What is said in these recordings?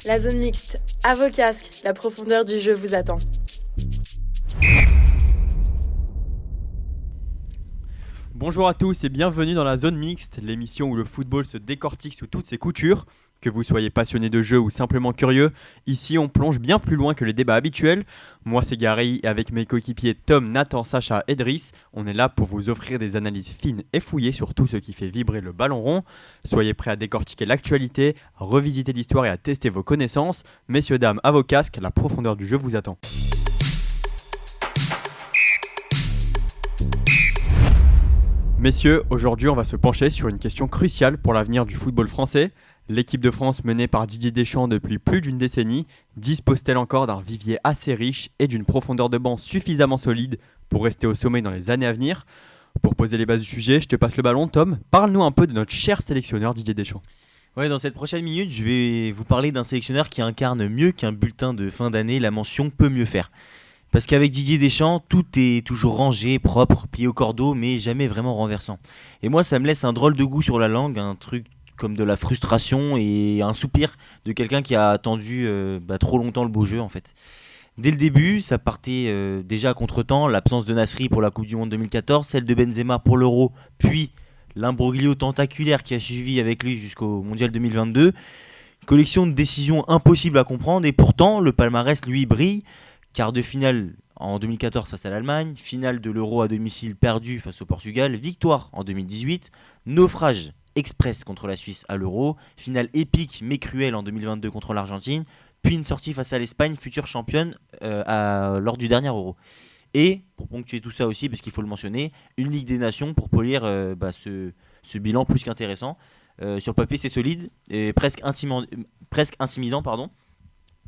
La zone mixte, à vos casques, la profondeur du jeu vous attend. Bonjour à tous et bienvenue dans la zone mixte, l'émission où le football se décortique sous toutes ses coutures. Que vous soyez passionné de jeu ou simplement curieux, ici on plonge bien plus loin que les débats habituels. Moi c'est Gary et avec mes coéquipiers Tom, Nathan, Sacha et Driss, on est là pour vous offrir des analyses fines et fouillées sur tout ce qui fait vibrer le ballon rond. Soyez prêts à décortiquer l'actualité, à revisiter l'histoire et à tester vos connaissances. Messieurs, dames, à vos casques, la profondeur du jeu vous attend. Messieurs, aujourd'hui on va se pencher sur une question cruciale pour l'avenir du football français. L'équipe de France menée par Didier Deschamps depuis plus d'une décennie dispose-t-elle encore d'un vivier assez riche et d'une profondeur de banc suffisamment solide pour rester au sommet dans les années à venir ? Pour poser les bases du sujet, je te passe le ballon Tom, parle-nous un peu de notre cher sélectionneur Didier Deschamps. Ouais, dans cette prochaine minute, je vais vous parler d'un sélectionneur qui incarne mieux qu'un bulletin de fin d'année la mention peut mieux faire. Parce qu'avec Didier Deschamps, tout est toujours rangé, propre, plié au cordeau, mais jamais vraiment renversant. Et moi, ça me laisse un drôle de goût sur la langue, un truc comme de la frustration et un soupir de quelqu'un qui a attendu trop longtemps le beau jeu en fait. Dès le début, ça partait déjà à contre-temps, l'absence de Nasri pour la Coupe du Monde 2014, celle de Benzema pour l'Euro, puis l'imbroglio tentaculaire qui a suivi avec lui jusqu'au Mondial 2022. Collection de décisions impossibles à comprendre et pourtant le palmarès lui brille. Quart de finale en 2014 face à l'Allemagne, finale de l'Euro à domicile perdue face au Portugal, victoire en 2018, naufrage express contre la Suisse à l'Euro, finale épique mais cruelle en 2022 contre l'Argentine, puis une sortie face à l'Espagne, future championne lors du dernier Euro. Et, pour ponctuer tout ça aussi, parce qu'il faut le mentionner, une Ligue des Nations pour polir ce bilan plus qu'intéressant. Sur papier c'est solide, et presque intimidant,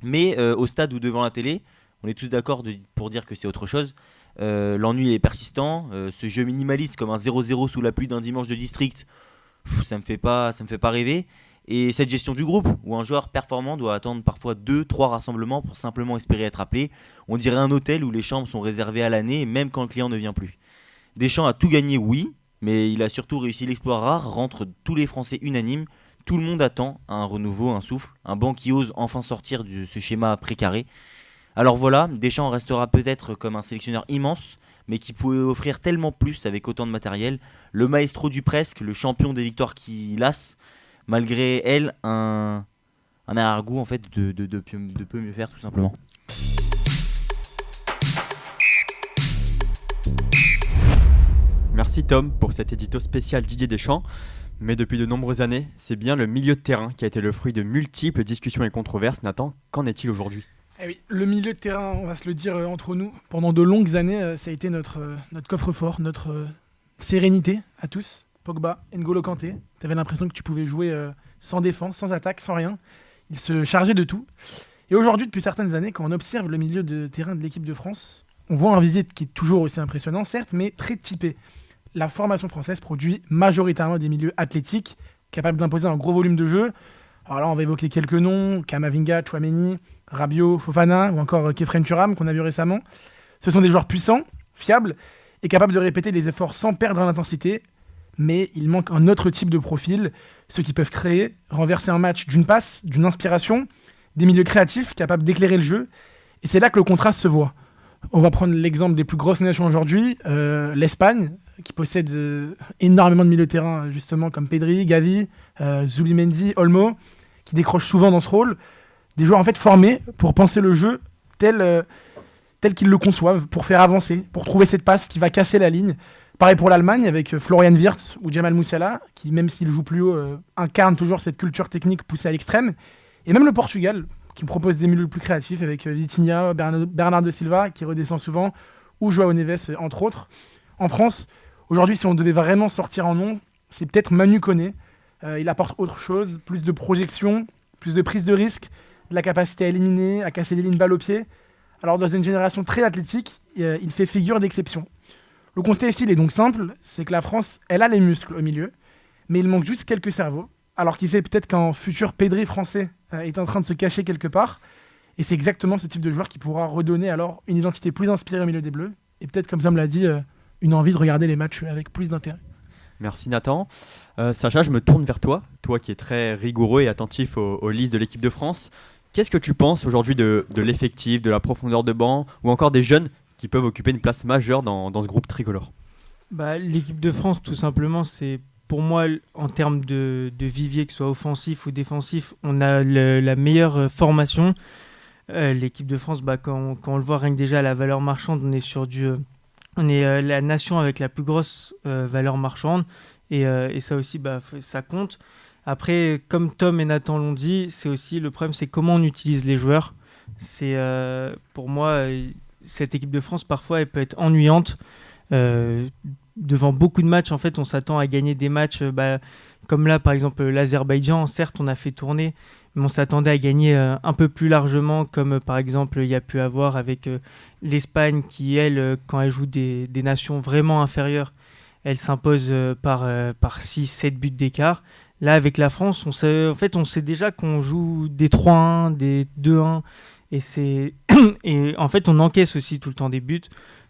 mais au stade ou devant la télé, on est tous d'accord pour dire que c'est autre chose. L'ennui est persistant, ce jeu minimaliste comme un 0-0 sous la pluie d'un dimanche de district, ça me fait pas rêver. Et cette gestion du groupe, où un joueur performant doit attendre parfois 2-3 rassemblements pour simplement espérer être appelé, on dirait un hôtel où les chambres sont réservées à l'année, même quand le client ne vient plus. Deschamps a tout gagné, oui, mais il a surtout réussi l'exploit rare, rentre tous les Français unanimes. Tout le monde attend un renouveau, un souffle, un banc qui ose enfin sortir de ce schéma précaré. Alors voilà, Deschamps restera peut-être comme un sélectionneur immense, mais qui pouvait offrir tellement plus avec autant de matériel. Le maestro du presque, le champion des victoires qui lasse, malgré elle, un arrière-goût en fait de peu mieux faire tout simplement. Merci Tom pour cet édito spécial Didier Deschamps. Mais depuis de nombreuses années, c'est bien le milieu de terrain qui a été le fruit de multiples discussions et controverses. Nathan, qu'en est-il aujourd'hui ? Eh oui, le milieu de terrain, on va se le dire entre nous, pendant de longues années, ça a été notre coffre-fort, notre sérénité à tous. Pogba, N'Golo Kanté, tu avais l'impression que tu pouvais jouer sans défense, sans attaque, sans rien. Il se chargeait de tout. Et aujourd'hui, depuis certaines années, quand on observe le milieu de terrain de l'équipe de France, on voit un vivier qui est toujours aussi impressionnant, certes, mais très typé. La formation française produit majoritairement des milieux athlétiques, capables d'imposer un gros volume de jeu. Alors là, on va évoquer quelques noms, Camavinga, Tchouaméni, Rabiot, Fofana ou encore Khéphren Thuram qu'on a vu récemment. Ce sont des joueurs puissants, fiables et capables de répéter les efforts sans perdre en intensité, mais il manque un autre type de profil, ceux qui peuvent créer, renverser un match d'une passe, d'une inspiration, des milieux créatifs capables d'éclairer le jeu, et c'est là que le contraste se voit. On va prendre l'exemple des plus grosses nations aujourd'hui, l'Espagne, qui possède énormément de milieux de terrain, justement comme Pedri, Gavi, Zubimendi, Olmo, qui décrochent souvent dans ce rôle. Des joueurs en fait formés pour penser le jeu tel qu'ils le conçoivent, pour faire avancer, pour trouver cette passe qui va casser la ligne. Pareil pour l'Allemagne avec Florian Wirtz ou Jamal Musiala, qui même s'il joue plus haut, incarne toujours cette culture technique poussée à l'extrême. Et même le Portugal, qui propose des milieux plus créatifs avec Vitinha, Bernardo Silva, qui redescend souvent, ou João Neves, entre autres. En France, aujourd'hui, si on devait vraiment sortir en nom, c'est peut-être Manu Koné. Il apporte autre chose, plus de projection, plus de prise de risque, de la capacité à éliminer, à casser les lignes balle au pied. Alors dans une génération très athlétique, il fait figure d'exception. Le constat ici, il est donc simple, c'est que la France, elle a les muscles au milieu, mais il manque juste quelques cerveaux. Alors qui sait, peut-être qu'un futur Pedri français est en train de se cacher quelque part, et c'est exactement ce type de joueur qui pourra redonner alors une identité plus inspirée au milieu des Bleus, et peut-être, comme Tom l'a dit, une envie de regarder les matchs avec plus d'intérêt. Merci Nathan. Sacha, je me tourne vers toi, toi qui es très rigoureux et attentif aux listes de l'équipe de France. Qu'est-ce que tu penses aujourd'hui de l'effectif, de la profondeur de banc, ou encore des jeunes qui peuvent occuper une place majeure dans ce groupe tricolore? L'équipe de France, tout simplement, c'est pour moi, en termes de vivier, que ce soit offensif ou défensif, on a la meilleure formation. L'équipe de France, quand on le voit rien que déjà à la valeur marchande, on est sur on est la nation avec la plus grosse valeur marchande. Et ça aussi, ça compte. Après, comme Tom et Nathan l'ont dit, c'est aussi le problème, c'est comment on utilise les joueurs. C'est pour moi, cette équipe de France, parfois, elle peut être ennuyante. Devant beaucoup de matchs, en fait, on s'attend à gagner des matchs comme là, par exemple, l'Azerbaïdjan. Certes, on a fait tourner, mais on s'attendait à gagner un peu plus largement, comme par exemple, il y a pu avoir avec l'Espagne qui, elle, quand elle joue des nations vraiment inférieures, elle s'impose par 6-7 buts d'écart. Là, avec la France, on sait déjà qu'on joue des 3-1, des 2-1, et en fait, on encaisse aussi tout le temps des buts.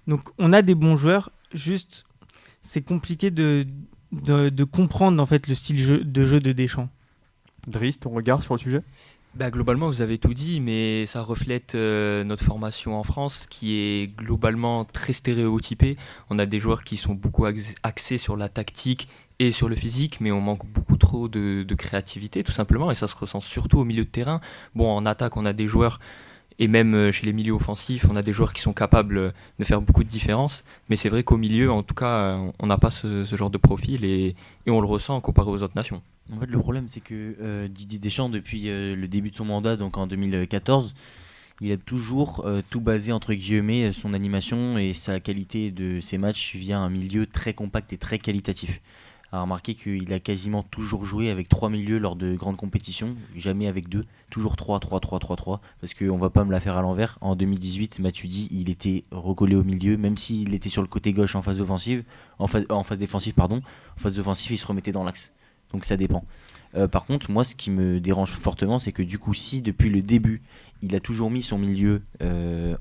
Donc, on a des bons joueurs, juste, c'est compliqué de comprendre en fait le style de jeu de Deschamps. Driss, ton regard sur le sujet? Globalement, vous avez tout dit, mais ça reflète notre formation en France qui est globalement très stéréotypée. On a des joueurs qui sont beaucoup axés sur la tactique et sur le physique, mais on manque beaucoup trop de créativité, tout simplement, et ça se ressent surtout au milieu de terrain. Bon, en attaque, on a des joueurs, et même chez les milieux offensifs, on a des joueurs qui sont capables de faire beaucoup de différences, mais c'est vrai qu'au milieu, en tout cas, on n'a pas ce genre de profil, et on le ressent comparé aux autres nations. En fait, le problème, c'est que Didier Deschamps, depuis le début de son mandat, donc en 2014, il a toujours tout basé, entre guillemets, son animation et sa qualité de ses matchs via un milieu très compact et très qualitatif. A remarqué qu'il a quasiment toujours joué avec 3 milieux lors de grandes compétitions, jamais avec 2, toujours 3, parce qu'on va pas me la faire à l'envers. En 2018, Matuidi, il était recollé au milieu, même s'il était sur le côté gauche en phase défensive, en phase offensive, il se remettait dans l'axe. Donc ça dépend. Par contre, moi, ce qui me dérange fortement, c'est que du coup, si depuis le début, il a toujours mis son milieu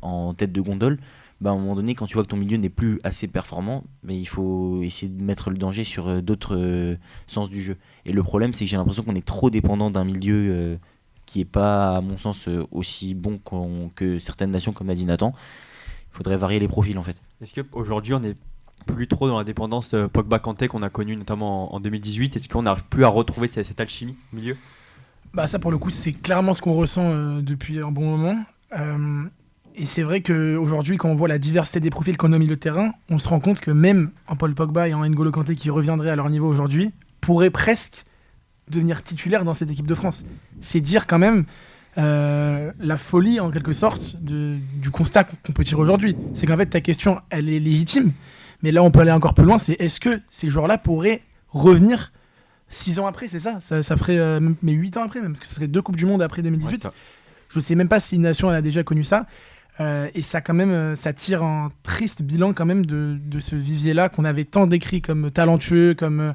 en tête de gondole, à un moment donné, quand tu vois que ton milieu n'est plus assez performant, mais il faut essayer de mettre le danger sur d'autres sens du jeu. Et le problème, c'est que j'ai l'impression qu'on est trop dépendant d'un milieu qui n'est pas, à mon sens, aussi bon que certaines nations, comme l'a dit Nathan. Il faudrait varier les profils, en fait. Est-ce qu'aujourd'hui, on n'est plus trop dans la dépendance Pogba-Kanté qu'on a connue notamment en 2018? Est-ce qu'on n'arrive plus à retrouver cette alchimie au milieu? Ça, pour le coup, c'est clairement ce qu'on ressent depuis un bon moment. Et c'est vrai qu'aujourd'hui, quand on voit la diversité des profils qu'on a au milieu de terrain, on se rend compte que même un Paul Pogba et un N'Golo Kanté qui reviendraient à leur niveau aujourd'hui pourraient presque devenir titulaires dans cette équipe de France. C'est dire quand même la folie, en quelque sorte, du constat qu'on peut tirer aujourd'hui. C'est qu'en fait, ta question, elle est légitime, mais là, on peut aller encore plus loin, c'est est-ce que ces joueurs-là pourraient revenir 6 ans après, c'est ça ferait mais 8 ans après même, parce que ce serait 2 Coupes du Monde après 2018. Ouais, je ne sais même pas si une nation elle a déjà connu ça. Et ça, quand même, ça tire un triste bilan quand même de ce vivier-là qu'on avait tant décrit comme talentueux, comme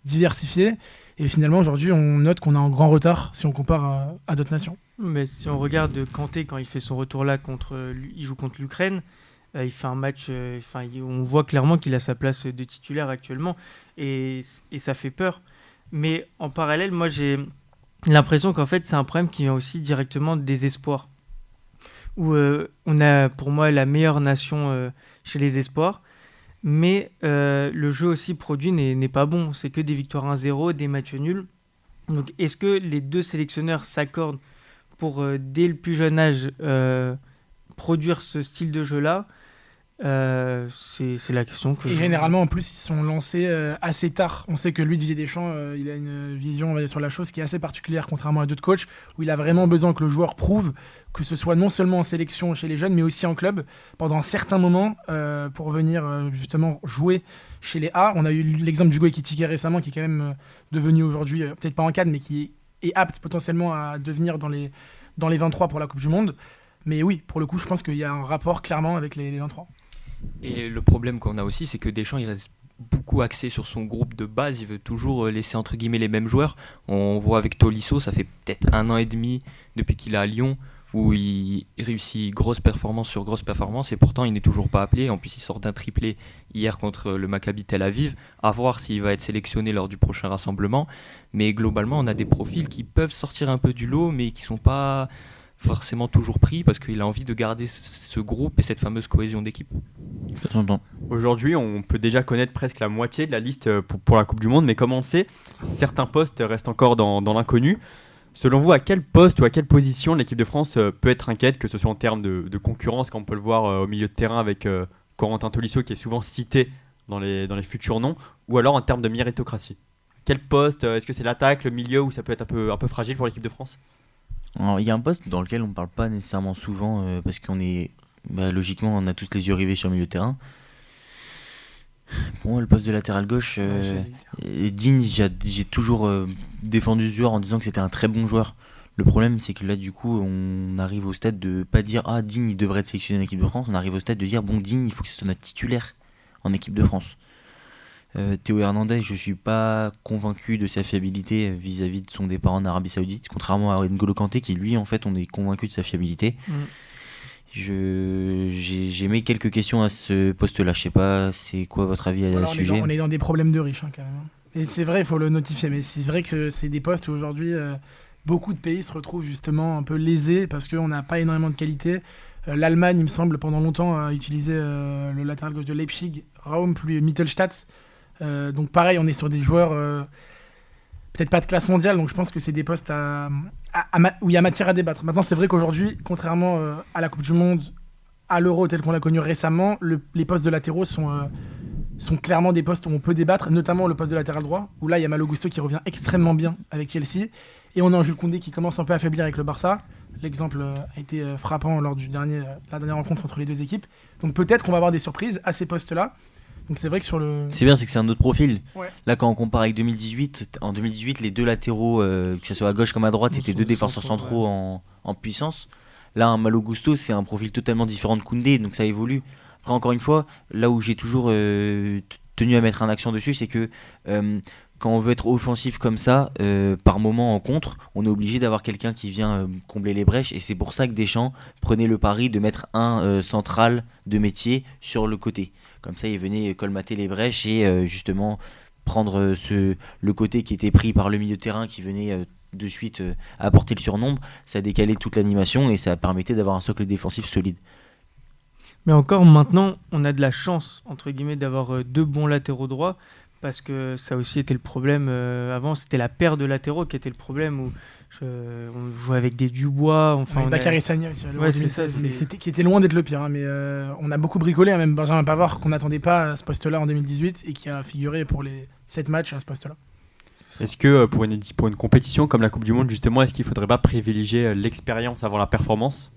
diversifié. Et finalement, aujourd'hui, on note qu'on est en grand retard si on compare à d'autres nations. Mais si on regarde Kanté, quand il fait son retour là, il joue contre l'Ukraine, il fait un match, on voit clairement qu'il a sa place de titulaire actuellement. Et ça fait peur. Mais en parallèle, moi, j'ai l'impression qu'en fait, c'est un problème qui vient aussi directement des espoirs. Où on a pour moi la meilleure nation chez les espoirs, mais le jeu aussi produit n'est pas bon, c'est que des victoires 1-0, des matchs nuls. Donc est-ce que les deux sélectionneurs s'accordent pour dès le plus jeune âge produire ce style de jeu-là? C'est la question que généralement en plus ils sont lancés assez tard. On sait que lui, Didier Deschamps, il a une vision sur la chose qui est assez particulière, contrairement à d'autres coachs où il a vraiment besoin que le joueur prouve, que ce soit non seulement en sélection chez les jeunes mais aussi en club pendant un certain moment pour venir justement jouer chez les A. On a eu l'exemple d'Hugo Ekitike récemment qui est quand même devenu aujourd'hui peut-être pas en cadre mais qui est apte potentiellement à devenir dans les 23 pour la Coupe du Monde. Mais oui, pour le coup je pense qu'il y a un rapport clairement avec les 23. Et le problème qu'on a aussi, c'est que Deschamps, il reste beaucoup axé sur son groupe de base. Il veut toujours laisser entre guillemets les mêmes joueurs. On voit avec Tolisso, ça fait peut-être 1 an et demi depuis qu'il est à Lyon, où il réussit grosse performance sur grosse performance, et pourtant il n'est toujours pas appelé. En plus, il sort d'un triplé hier contre le Maccabi Tel Aviv. À voir s'il va être sélectionné lors du prochain rassemblement. Mais globalement, on a des profils qui peuvent sortir un peu du lot, mais qui sont pas forcément toujours pris parce qu'il a envie de garder ce groupe et cette fameuse cohésion d'équipe. Ça s'entend. Aujourd'hui, on peut déjà connaître presque la moitié de la liste pour la Coupe du Monde, mais comme on le sait, certains postes restent encore dans l'inconnu. Selon vous, à quel poste ou à quelle position l'équipe de France peut être inquiète, que ce soit en termes de concurrence, comme on peut le voir au milieu de terrain avec Corentin Tolisso qui est souvent cité dans les futurs noms, ou alors en termes de méritocratie? Quel poste? Est-ce que c'est l'attaque, le milieu, ou ça peut être un peu fragile pour l'équipe de France? Alors, il y a un poste dans lequel on ne parle pas nécessairement souvent parce qu'on est logiquement on a tous les yeux rivés sur le milieu de terrain. Pour moi, le poste de latéral gauche, Digne, j'ai toujours défendu ce joueur en disant que c'était un très bon joueur. Le problème, c'est que là, du coup, on arrive au stade de pas dire ah Digne il devrait être sélectionné en équipe de France. On arrive au stade de dire bon Digne il faut que ce soit notre titulaire en équipe de France. Théo Hernandez, je suis pas convaincu de sa fiabilité vis-à-vis de son départ en Arabie Saoudite, contrairement à N'Golo Kanté qui lui en fait on est convaincu de sa fiabilité. J'ai mis quelques questions à ce poste-là. Je sais pas, c'est quoi votre avis à ce sujet? On est dans des problèmes de riches, quand même. Et c'est vrai, il faut le notifier, mais c'est vrai que c'est des postes où aujourd'hui, beaucoup de pays se retrouvent justement un peu lésés parce qu'on n'a pas énormément de qualité. L'Allemagne, il me semble, pendant longtemps, a utilisé le latéral gauche de Leipzig, Raum plus Mittelstadt. Donc pareil, on est sur des joueurs peut-être pas de classe mondiale, donc je pense que c'est des postes où il y a matière à débattre. Maintenant, c'est vrai qu'aujourd'hui, contrairement à la Coupe du Monde, à l'Euro tel qu'on l'a connu récemment, les postes de latéraux sont clairement des postes où on peut débattre, notamment le poste de latéral droit, où là, il y a Malo Gusto qui revient extrêmement bien avec Chelsea, et on a un Jules Koundé qui commence un peu à affaiblir avec le Barça. L'exemple a été frappant lors la dernière rencontre entre les deux équipes. Donc peut-être qu'on va avoir des surprises à ces postes-là. Donc c'est vrai que sur le... C'est bien, c'est que c'est un autre profil. Ouais. Là, quand on compare avec 2018, en 2018, les deux latéraux, que ce soit à gauche comme à droite, c'était deux défenseurs centraux en puissance. Là, un Malo Gusto, c'est un profil totalement différent de Koundé, donc ça évolue. Après, encore une fois, là où j'ai toujours tenu à mettre un accent dessus, c'est que quand on veut être offensif comme ça, par moment en contre, on est obligé d'avoir quelqu'un qui vient combler les brèches, et c'est pour ça que Deschamps prenait le pari de mettre un central de métier sur le côté. Comme ça, il venait colmater les brèches et justement prendre le côté qui était pris par le milieu de terrain qui venait de suite apporter le surnombre. Ça décalait toute l'animation et ça permettait d'avoir un socle défensif solide. Mais encore maintenant, on a de la chance, entre guillemets, d'avoir deux bons latéraux droits, parce que ça aussi était le problème avant, c'était la paire de latéraux qui était le problème, où on jouait avec des Dubois. Enfin, Bakary Sagna, qui était loin d'être le pire, hein, mais on a beaucoup bricolé, hein, même Benjamin Pavard, qu'on n'attendait pas à ce poste-là en 2018, et qui a figuré pour les 7 matchs à ce poste-là. Est-ce que pour une compétition comme la Coupe du Monde, justement, est-ce qu'il ne faudrait pas privilégier l'expérience avant la performance?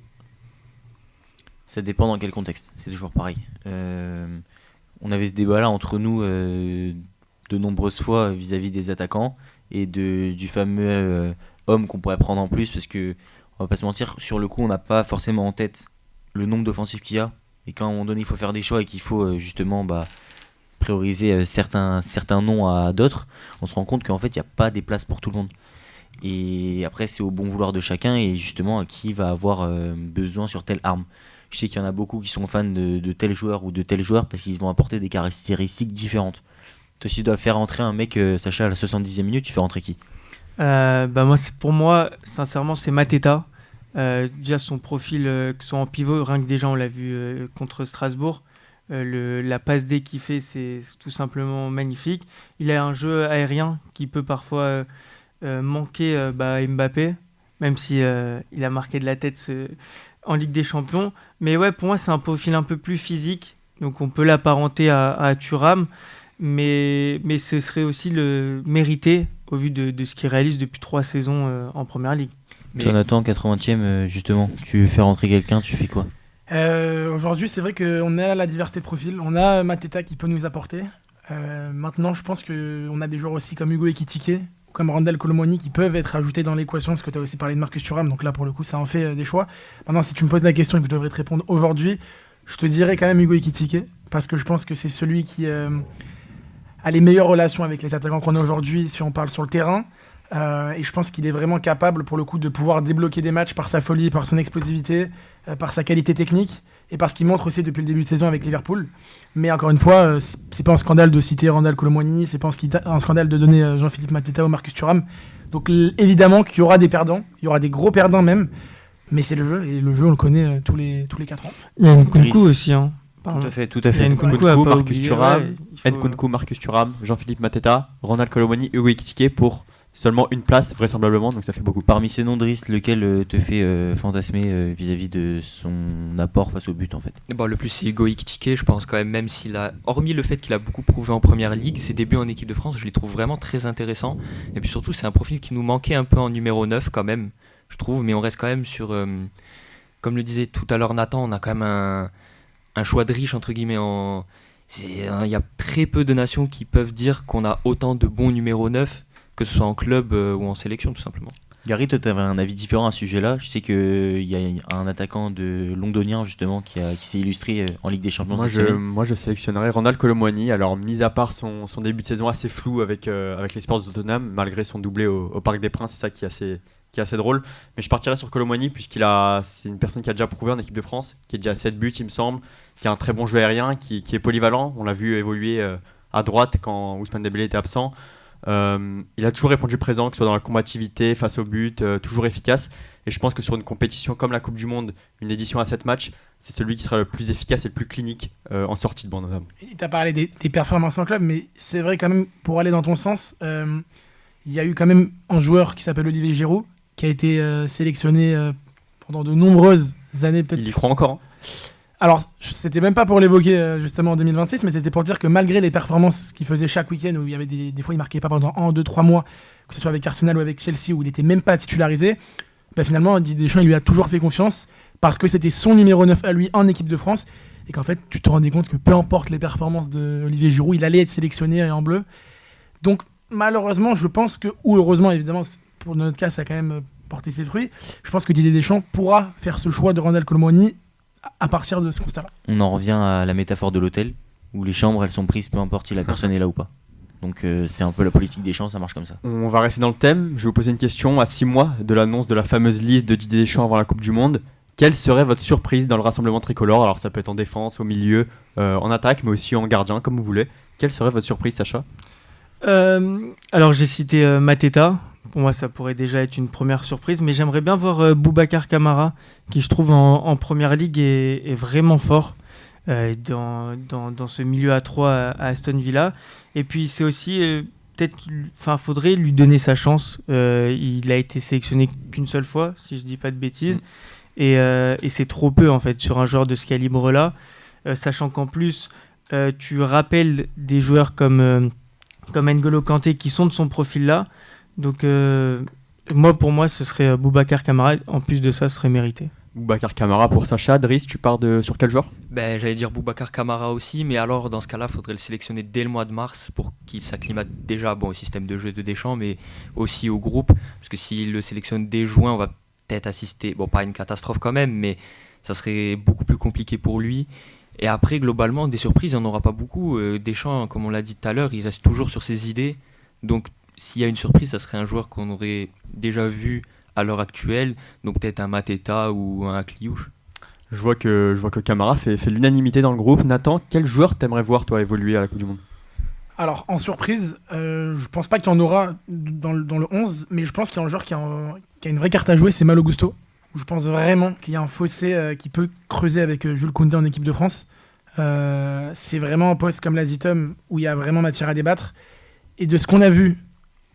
Ça dépend dans quel contexte, c'est toujours pareil. On avait ce débat-là entre nous de nombreuses fois vis-à-vis des attaquants et du fameux homme qu'on pourrait prendre en plus, parce que, on va pas se mentir, sur le coup, on n'a pas forcément en tête le nombre d'offensifs qu'il y a, et quand à un moment donné, il faut faire des choix et qu'il faut justement prioriser certains noms à d'autres, on se rend compte qu'en fait, il n'y a pas des places pour tout le monde. Et après, c'est au bon vouloir de chacun et justement qui va avoir besoin sur telle arme. Je sais qu'il y en a beaucoup qui sont fans de tel joueur ou de tel joueur parce qu'ils vont apporter des caractéristiques différentes. Toi, si tu dois faire rentrer un mec, Sacha, à la 70e minute, tu fais rentrer qui? Pour moi, sincèrement, c'est Mateta. Déjà, son profil, que ce soit en pivot, rien que déjà, on l'a vu contre Strasbourg. La passe D qu'il fait, c'est tout simplement magnifique. Il a un jeu aérien qui peut parfois manquer à Mbappé, même si il a marqué de la tête en Ligue des Champions. Mais ouais, pour moi, c'est un profil un peu plus physique. Donc, on peut l'apparenter à Thuram. Mais ce serait aussi le mérité au vu de ce qu'il réalise depuis 3 saisons en Première Ligue. Jonathan, 80e, justement, tu fais rentrer quelqu'un, tu fais quoi? Aujourd'hui, c'est vrai qu'on a la diversité de profils. On a Mateta qui peut nous apporter. Maintenant, je pense qu'on a des joueurs aussi comme Hugo Ekitike, comme Randal Colomoni qui peuvent être ajoutés dans l'équation, parce que tu as aussi parlé de Marcus Thuram, donc là, pour le coup, ça en fait des choix. Maintenant, si tu me poses la question et que je devrais te répondre aujourd'hui, je te dirais quand même Hugo Ekitike, parce que je pense que c'est celui qui a les meilleures relations avec les attaquants qu'on a aujourd'hui, si on parle sur le terrain. Et je pense qu'il est vraiment capable, pour le coup, de pouvoir débloquer des matchs par sa folie, par son explosivité, par sa qualité technique, et par ce qu'il montre aussi depuis le début de saison avec Liverpool. Mais encore une fois, c'est pas un scandale de citer Randal Colomoni, c'est pas un scandale de donner Jean-Philippe Mateta ou Marcus Thuram. Donc évidemment qu'il y aura des perdants, il y aura des gros perdants même, Mais c'est le jeu, et le jeu, on le connaît tous les 4 ans. Il y a Nkunku Driss. aussi. Hein. Tout Pardon. à fait, tout Il à y a fait. Nkunku à pas Marcus oublier, Thuram, ouais, il faut, Nkunku, Marcus Thuram, Jean-Philippe Mateta, Ronald Colomwani, Hugo Ekitike pour seulement une place vraisemblablement, donc ça fait beaucoup. Parmi ces noms, Driss, lequel te fait fantasmer vis-à-vis de son apport face au but en fait? Bon, le plus c'est Hugo Ekitike, je pense quand même s'il a, hormis le fait qu'il a beaucoup prouvé en première ligue, ses débuts en équipe de France, je les trouve vraiment très intéressants. Et puis surtout, c'est un profil qui nous manquait un peu en numéro 9 quand même, je trouve, mais on reste quand même sur, comme le disait tout à l'heure Nathan, on a quand même un choix de riche entre guillemets. Il y a très peu de nations qui peuvent dire qu'on a autant de bons numéro 9, que ce soit en club ou en sélection tout simplement. Gary, toi, tu avais un avis différent à ce sujet-là. Je sais qu'il y a un attaquant de londonien justement qui s'est illustré en Ligue des Champions cette semaine. Moi, je sélectionnerais Ronald Colomwani. Alors, mis à part son début de saison assez flou avec les Spurs de Tottenham, malgré son doublé au Parc des Princes, c'est ça qui est assez drôle. Mais je partirais sur Colomwani c'est une personne qui a déjà prouvé en équipe de France, qui est déjà à 7 buts, il me semble, qui a un très bon jeu aérien, qui est polyvalent. On l'a vu évoluer à droite quand Ousmane Dembélé était absent. Il a toujours répondu présent, que ce soit dans la combativité, face au but, toujours efficace. Et je pense que sur une compétition comme la Coupe du Monde, une édition à 7 matchs, c'est celui qui sera le plus efficace et le plus clinique en sortie de banc notamment. Tu as parlé des performances en club, mais c'est vrai quand même, pour aller dans ton sens, il y a eu quand même un joueur qui s'appelle Olivier Giroud, qui a été sélectionné pendant de nombreuses années. Peut-être. Il y croit encore, hein. Alors, c'était même pas pour l'évoquer justement en 2026, mais c'était pour dire que malgré les performances qu'il faisait chaque week-end, où il y avait des fois il marquait pas pendant 1, 2, 3 mois, que ce soit avec Arsenal ou avec Chelsea, où il était même pas titularisé, finalement Didier Deschamps il lui a toujours fait confiance parce que c'était son numéro 9 à lui en équipe de France, et qu'en fait tu te rendais compte que peu importe les performances d'Olivier Giroud, il allait être sélectionné en bleu. Donc malheureusement, je pense que, ou heureusement évidemment, pour notre cas ça a quand même porté ses fruits, je pense que Didier Deschamps pourra faire ce choix de Ronald Colomwani à partir de ce constat-là. On en revient à la métaphore de l'hôtel, où les chambres elles sont prises peu importe si la personne est là ou pas. Donc c'est un peu la politique des champs, ça marche comme ça. On va rester dans le thème. Je vais vous poser une question. À 6 mois de l'annonce de la fameuse liste de Didier Deschamps avant la Coupe du Monde, quelle serait votre surprise dans le rassemblement tricolore? Alors ça peut être en défense, au milieu, en attaque, mais aussi en gardien, comme vous voulez. Quelle serait votre surprise, Sacha? Alors j'ai cité Mateta. Pour moi, ça pourrait déjà être une première surprise, mais j'aimerais bien voir Boubacar Kamara, qui je trouve en première ligue est vraiment fort dans ce milieu à 3 à Aston Villa. Et puis c'est aussi faudrait lui donner sa chance. Il a été sélectionné qu'une seule fois, si je dis pas de bêtises, et c'est trop peu en fait sur un joueur de ce calibre-là, sachant qu'en plus tu rappelles des joueurs comme N'Golo Kanté qui sont de son profil-là. Donc pour moi ce serait Boubacar Kamara. En plus de ça, ce serait mérité. Boubacar Kamara pour Sacha. Driss, tu pars sur quel joueur? J'allais dire Boubacar Kamara aussi, mais alors dans ce cas-là, il faudrait le sélectionner dès le mois de mars pour qu'il s'acclimate déjà au système de jeu de Deschamps, mais aussi au groupe. Parce que s'il le sélectionne dès juin, on va peut-être assister, pas à une catastrophe quand même, mais ça serait beaucoup plus compliqué pour lui. Et après, globalement, des surprises, il n'y en aura pas beaucoup. Deschamps, comme on l'a dit tout à l'heure, il reste toujours sur ses idées. Donc s'il y a une surprise, ça serait un joueur qu'on aurait déjà vu à l'heure actuelle, donc peut-être un Mateta ou un Kliouche. Je vois que Kamara fait l'unanimité dans le groupe. Nathan, quel joueur t'aimerais voir toi évoluer à la Coupe du Monde? Alors en surprise, je pense pas qu'il y en aura dans le 11, mais je pense qu'il y a un joueur qui a une vraie carte à jouer, c'est Malo Gusto. Je pense vraiment qu'il y a un fossé qui peut creuser avec Jules Koundé en équipe de France. C'est vraiment un poste, comme l'a dit Tom, où il y a vraiment matière à débattre. Et de ce qu'on a vu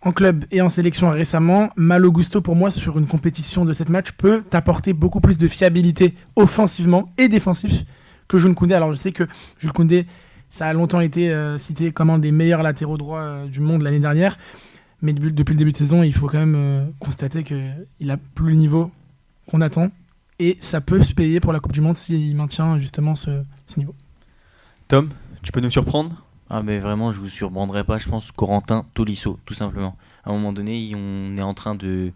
en club et en sélection récemment, Malo Gusto, pour moi, sur une compétition de 7 matchs, peut t'apporter beaucoup plus de fiabilité offensivement et défensif que Jules Koundé. Alors je sais que Jules Koundé, ça a longtemps été cité comme un des meilleurs latéraux droits du monde l'année dernière, mais depuis le début de saison, il faut quand même constater qu'il a plus le niveau qu'on attend, et ça peut se payer pour la Coupe du Monde s'il maintient justement ce niveau. Tom, tu peux nous surprendre? Ah mais vraiment, je vous surprendrai pas, je pense Corentin Tolisso, tout simplement. À un moment donné, on est en train de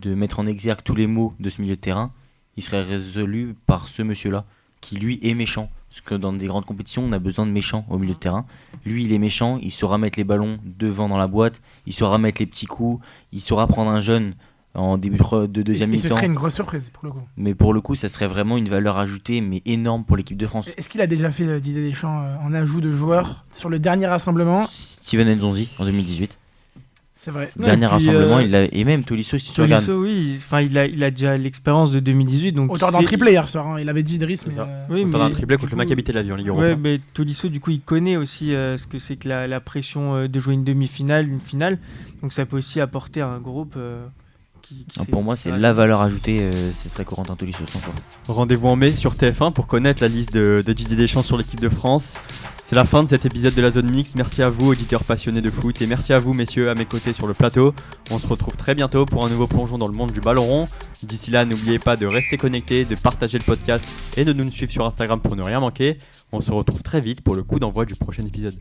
mettre en exergue tous les maux de ce milieu de terrain. Il serait résolu par ce monsieur-là, qui lui est méchant. Parce que dans des grandes compétitions, on a besoin de méchants au milieu de terrain. Lui, il est méchant, il saura mettre les ballons devant dans la boîte, il saura mettre les petits coups, il saura prendre un jeune en début de deuxième mi-temps. Et ce serait une grosse surprise pour le coup. Mais pour le coup, ça serait vraiment une valeur ajoutée, mais énorme pour l'équipe de France. Est-ce qu'il a déjà fait Didier Deschamps en ajout de joueurs sur le dernier rassemblement? Steven Nzonzi en 2018. C'est vrai. Ce dernier et puis, rassemblement, et même Tolisso, si tu regardes. Tolisso, oui, il a déjà l'expérience de 2018. Donc Auteur d'un triplé hier soir, hein. Il avait dit Idriss, mais. C'est ça. Oui, Autant d'un mais triplé du contre le coup, Maccabi Tel Aviv en Ligue Ouais, Europa. mais Tolisso, du coup, il connaît aussi ce que c'est que la pression de jouer une demi-finale, une finale. Donc ça peut aussi apporter à un groupe qui Non, sait- pour moi, qui c'est sait- la valeur ajoutée, ce serait Corentin Tolisso, sans faute. Rendez-vous en mai sur TF1 pour connaître la liste de Didier Deschamps sur l'équipe de France. C'est la fin de cet épisode de la Zone Mixte. Merci à vous, auditeurs passionnés de foot, et merci à vous, messieurs, à mes côtés sur le plateau. On se retrouve très bientôt pour un nouveau plongeon dans le monde du ballon rond. D'ici là, n'oubliez pas de rester connectés, de partager le podcast et de nous suivre sur Instagram pour ne rien manquer. On se retrouve très vite pour le coup d'envoi du prochain épisode.